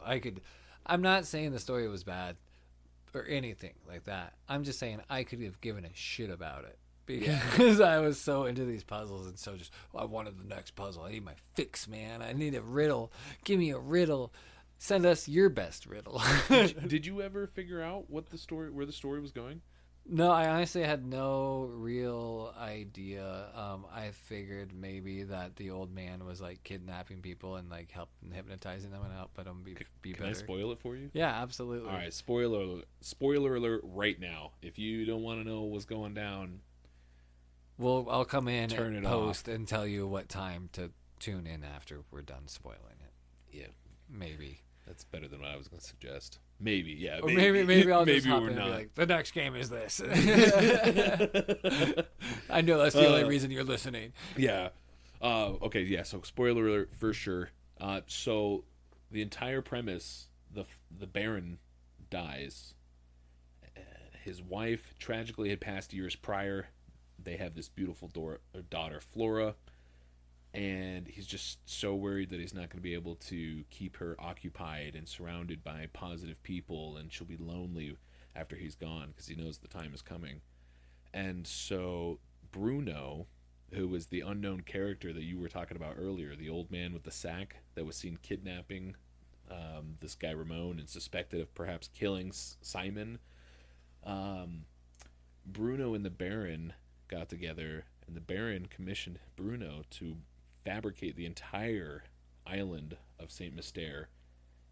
I'm not saying the story was bad or anything like that. I'm just saying I could have given a shit about it because I was so into these puzzles and so just, I wanted the next puzzle. I need my fix, man. I need a riddle. Give me a riddle. Send us your best riddle. Did you ever figure out where the story was going? No, I honestly had no real idea. I figured maybe that the old man was like kidnapping people and like hypnotizing them and helping them be Can better. I spoil it for you? Yeah, absolutely. All right, spoiler alert right now. If you don't want to know what's going down, I'll come in Turn and it post and tell you what time to tune in after we're done spoiling it. yeah, Maybe. that's better than what I was going to suggest. Maybe, yeah. Or maybe I'll just hop we're in and not. be like, the next game is this. I know that's the only reason you're listening. Yeah. Okay. Yeah. So spoiler alert for sure. So the entire premise, the Baron dies. His wife tragically had passed years prior. They have this beautiful daughter, Flora, and he's just so worried that he's not going to be able to keep her occupied and surrounded by positive people, and she'll be lonely after he's gone because he knows the time is coming. And so Bruno, who was the unknown character that you were talking about earlier, the old man with the sack that was seen kidnapping this guy Ramon and suspected of perhaps killing Simon, Bruno and the Baron got together, and the Baron commissioned Bruno to fabricate the entire island of Saint Mystere,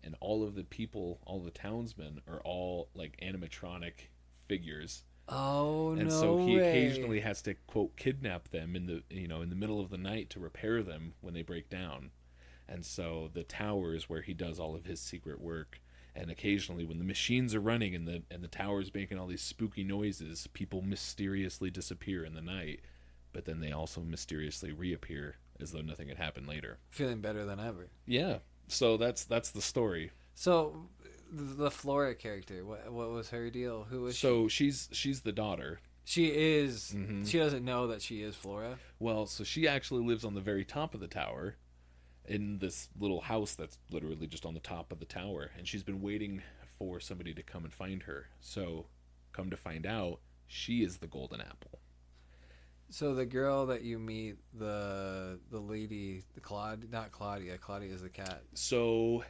and all of the people, all the townsmen, are all like animatronic figures. Oh, And no so he way. occasionally has to quote kidnap them in the middle of the night to repair them when they break down. And so the towers where he does all of his secret work, and occasionally when the machines are running and the towers making all these spooky noises, people mysteriously disappear in the night, but then they also mysteriously reappear as though nothing had happened later. Feeling better than ever. Yeah. So that's the story. So the Flora character, what was her deal? Who was So she's the daughter. she? She is. Mhm. She doesn't know that she is Flora. Well, so she actually lives on the very top of the tower in this little house that's literally just on the top of the tower, and she's been waiting for somebody to come and find her. So come to find out, she is the golden apple. So the girl that you meet, the lady, not Claudia. Claudia is the cat. So,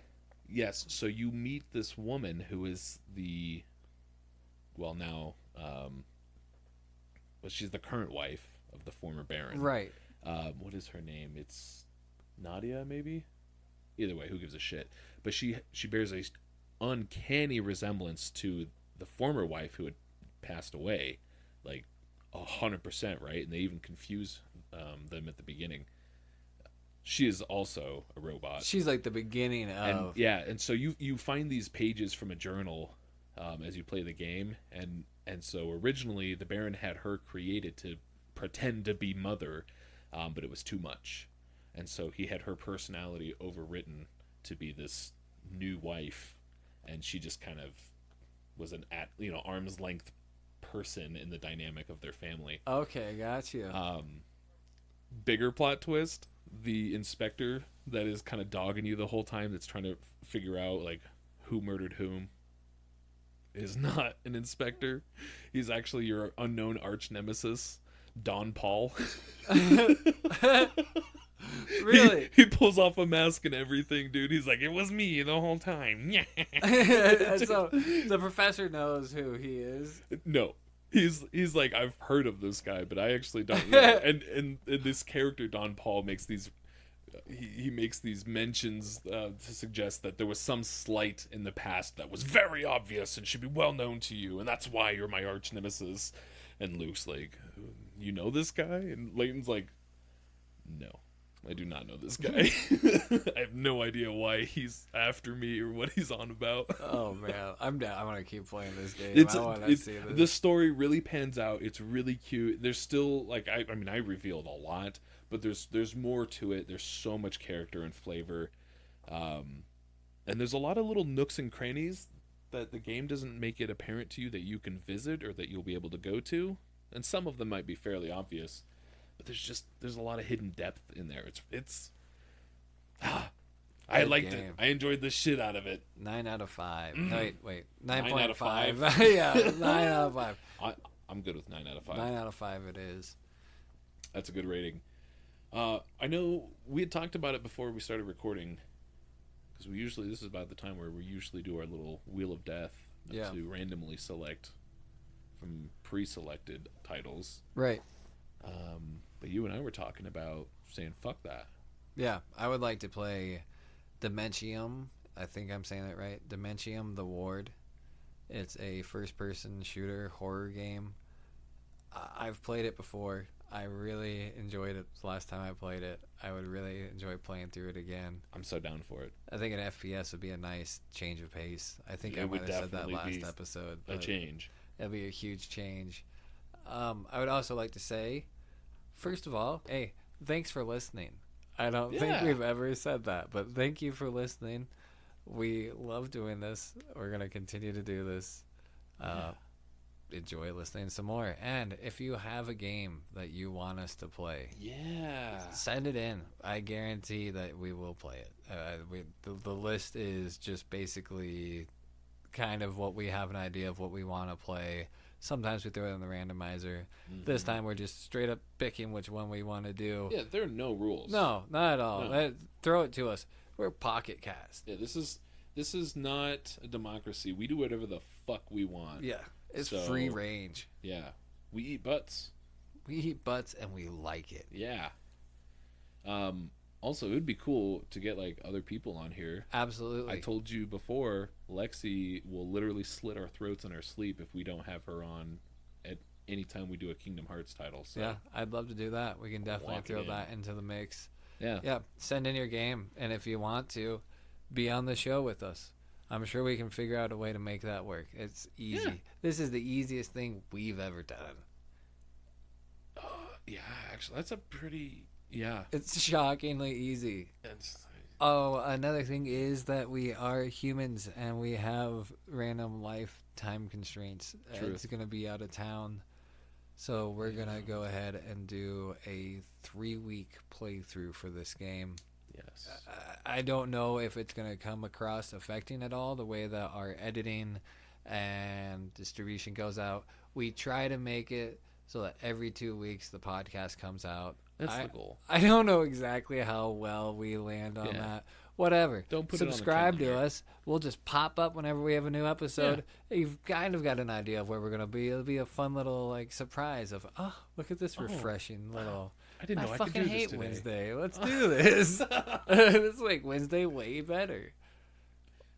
yes. So you meet this woman who is well, now, but she's the current wife of the former Baron. Right. What is her name? It's Nadia, maybe. Either way, who gives a shit? But she bears a uncanny resemblance to the former wife who had passed away, like 100%, right? And they even confuse them at the beginning. She is also a robot. She's like the beginning of. And so you find these pages from a journal as you play the game, and so originally the Baron had her created to pretend to be Mother, but it was too much, and so he had her personality overwritten to be this new wife, and she just kind of was an arm's length person in the dynamic of their family. Okay, got you. Bigger plot twist: the inspector that is kind of dogging you the whole time, that's trying to figure out like who murdered whom, is not an inspector. He's actually your unknown arch nemesis, Don Paul. Really? He pulls off a mask and everything, dude. He's like, it was me the whole time. So the professor knows who he is. No. He's like, I've heard of this guy, but I actually don't know. and this character, Don Paul, makes these he makes these mentions to suggest that there was some slight in the past that was very obvious and should be well known to you, and that's why you're my arch nemesis. And Luke's like, you know this guy? And Layton's like, no, I do not know this guy. I have no idea why he's after me or what he's on about. Oh man, I'm down. I want to keep playing this game. I want to see this. The story really pans out. It's really cute. There's still like I mean I revealed a lot, but there's more to it. There's so much character and flavor, and there's a lot of little nooks and crannies that the game doesn't make it apparent to you that you can visit or that you'll be able to go to, and some of them might be fairly obvious. But there's a lot of hidden depth in there. I liked it. I enjoyed the shit out of it. 9 out of 5. No, wait. 9.5. Out of 5. Yeah, 9 out of 5. I'm good with 9 out of 5. 9 out of 5 it is. That's a good rating. I know we had talked about it before we started recording, because this is about the time where we usually do our little Wheel of Death to randomly select from pre-selected titles. Right. But you and I were talking about saying fuck that. Yeah, I would like to play Dementium. I think I'm saying that right. Dementium: The Ward. It's a first-person shooter horror game. I've played it before. I really enjoyed it the last time I played it. I would really enjoy playing through it again. I'm so down for it. I think an FPS would be a nice change of pace. I think I might have said that last episode. A change. It'll be a huge change. I would also like to say, first of all, hey, thanks for listening. I don't think we've ever said that, but thank you for listening. We love doing this. We're going to continue to do this. Enjoy listening some more. And if you have a game that you want us to play, send it in. I guarantee that we will play it. The list is just basically kind of what we have an idea of what we want to play. Sometimes we throw it in the randomizer. Mm-hmm. This time we're just straight up picking which one we want to do. Yeah, there are no rules. No, not at all. No. Throw it to us. We're Pocket Cast. Yeah, this is not a democracy. We do whatever the fuck we want. Yeah, it's free range. Yeah, we eat butts. We eat butts and we like it. Yeah. Also, it would be cool to get like other people on here. Absolutely. I told you before, Lexi will literally slit our throats in our sleep if we don't have her on at any time we do a Kingdom Hearts title. So yeah, I'd love to do that. We can definitely throw that into the mix. Yeah. Yeah, send in your game, and if you want to, be on the show with us. I'm sure we can figure out a way to make that work. It's easy. Yeah. This is the easiest thing we've ever done. Yeah, actually, that's a pretty... Yeah. It's shockingly easy. Another thing is that we are humans and we have random life time constraints. It's going to be out of town. So we're going to go ahead and do a 3-week playthrough for this game. Yes. I don't know if it's going to come across affecting at all the way that our editing and distribution goes out. We try to make it so that every 2 weeks the podcast comes out. That's the goal. I don't know exactly how well we land on that. Whatever. Don't put Subscribe it on the to us. We'll just pop up whenever we have a new episode. Yeah. You've kind of got an idea of where we're gonna be. It'll be a fun little like surprise of look at this refreshing little. I didn't know I fucking could do hate this today. Wednesday. Let's do this. This make Wednesday way better.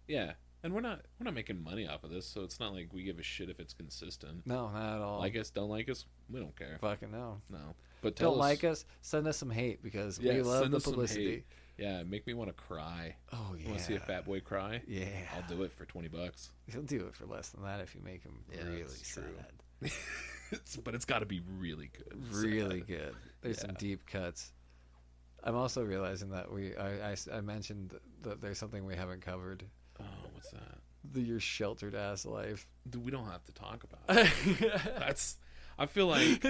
Yeah. And we're not making money off of this, so it's not like we give a shit if it's consistent. No, not at all. Like us, don't like us, we don't care. Fucking no. No. But don't like us, send us some hate because we love the publicity. Yeah, make me want to cry. Oh yeah. Want to see a fat boy cry? Yeah. I'll do it for $20. He'll do it for less than that if you make him really sad. But it's got to be really good. Really good. There's some deep cuts. I'm also realizing that I mentioned that there's something we haven't covered. Oh, what's that? Your sheltered ass life. Dude, we don't have to talk about it. I feel like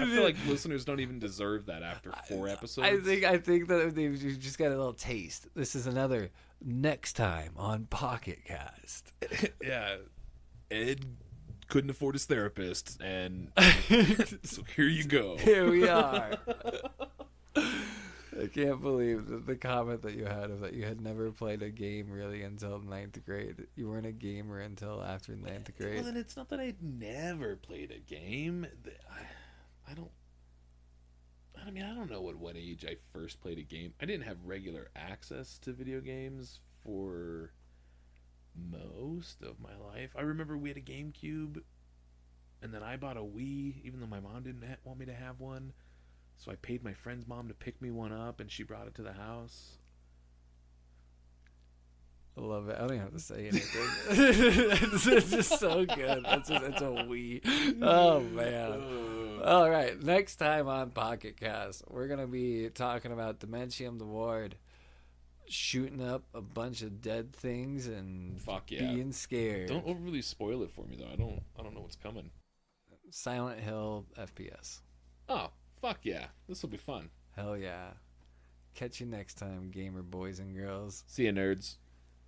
listeners don't even deserve that after 4 episodes. I think that you just got a little taste. This is another next time on Pocket Cast. Yeah, Ed couldn't afford his therapist, and so here you go. Here we are. I can't believe the comment that you had of that you had never played a game really until 9th grade. You weren't a gamer until after 9th grade. Well, then it's not that I'd never played a game. I don't know what age I first played a game. I didn't have regular access to video games for most of my life. I remember we had a GameCube, and then I bought a Wii, even though my mom didn't want me to have one. So I paid my friend's mom to pick me one up, and she brought it to the house. I love it. I don't even have to say anything. it's just so good. It's a Wii. Oh, man. All right. Next time on Pocket Cast, we're going to be talking about Dementium the Ward. Shooting up a bunch of dead things and being scared. Don't overly spoil it for me, though. I don't know what's coming. Silent Hill FPS. Oh. Fuck yeah. This will be fun. Hell yeah. Catch you next time, gamer boys and girls. See ya, nerds.